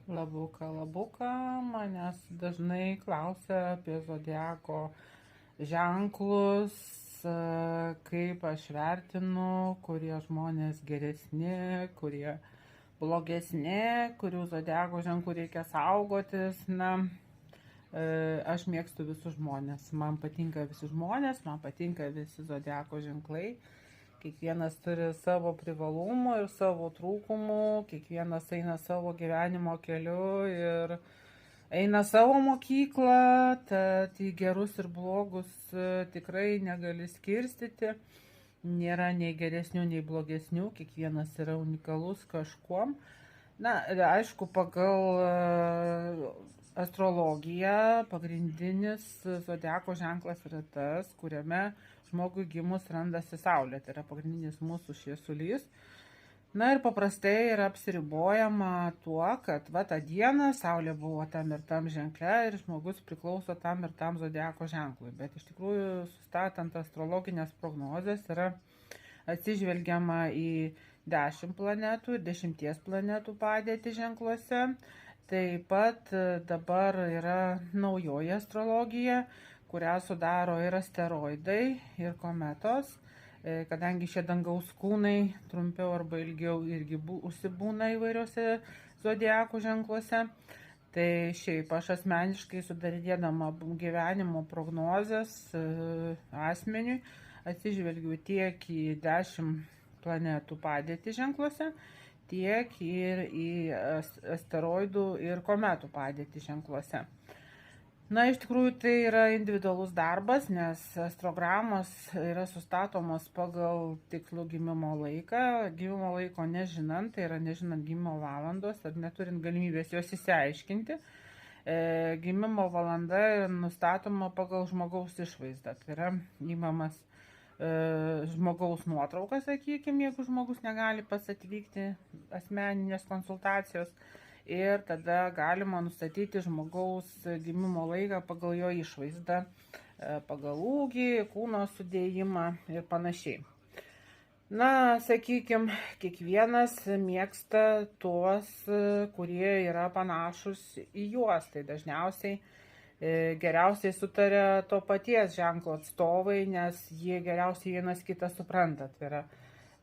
Labuka, labuka, manęs dažnai klausia apie zodiako ženklus, kaip aš vertinu, kurie žmonės geresni, kurie blogesni, kurių zodiako ženklų reikia saugotis. Aš mėgstu visus žmonės, man patinka visi žmonės, man patinka visi zodiako ženklai. Kiekvienas turi savo privalumų ir savo trūkumų, kiekvienas eina savo gyvenimo keliu ir eina savo mokyklą, tad į gerus ir blogus tikrai negali skirstyti. Nėra nei geresnių, nei blogesnių, kiekvienas yra unikalus kažkuom. Aišku, pagal astrologiją pagrindinis zodiako ženklas yra tas, kuriame žmogui gimus randasi Saulė, tai yra pagrindinis mūsų šviesulys. Ir paprastai yra apsiribojama tuo, kad tą dieną Saulė buvo tam ir tam ženkle ir žmogus priklauso tam ir tam zodiako ženklui. Bet iš tikrųjų, sustatant astrologinės prognozes, yra atsižvelgiama į 10 planetų ir 10 planetų padėtį ženkluose. Taip pat dabar yra naujoji astrologija, kurią sudaro ir asteroidai, ir kometos, kadangi šie dangaus kūnai trumpiau arba ilgiau irgi užsibūna įvairiuose zodiako ženkluose. Tai šiaip aš asmeniškai sudarinėdama gyvenimo prognozes asmeniui atsižvelgiu tiek į 10 planetų padėtį ženkluose, tiek ir į asteroidų ir kometų padėtį ženkluose. Iš tikrųjų tai yra individualus darbas, nes astrogramos yra sustatomos pagal tikslų gimimo laiką. Gimimo laiko nežinant, tai yra nežinant gimimo valandos ar neturint galimybės jos įsiaiškinti. Gimimo valanda yra nustatoma pagal žmogaus išvaizdą. Tai yra įmamas žmogaus nuotrauką, sakykime, jeigu žmogus negali pats atvykti asmeninės konsultacijos. Ir tada galima nustatyti žmogaus gimimo laiką pagal jo išvaizdą, pagal ūgį, kūno sudėjimą ir panašiai. Sakykime, kiekvienas mėgsta tuos, kurie yra panašus į juos. Tai dažniausiai geriausiai sutarė to paties ženklo atstovai, nes jie geriausiai vienas kitą supranta. Tai yra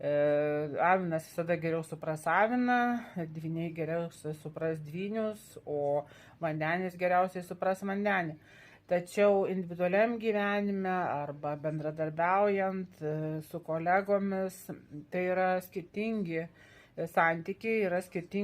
avinas visada geriau supras aviną, dvyniai geriausiai supras dvynius, o vandenis geriausiai supras vandenį. Tačiau individualiam gyvenime arba bendradarbiaujant su kolegomis, tai yra skirtingi santykiai, yra skirtingi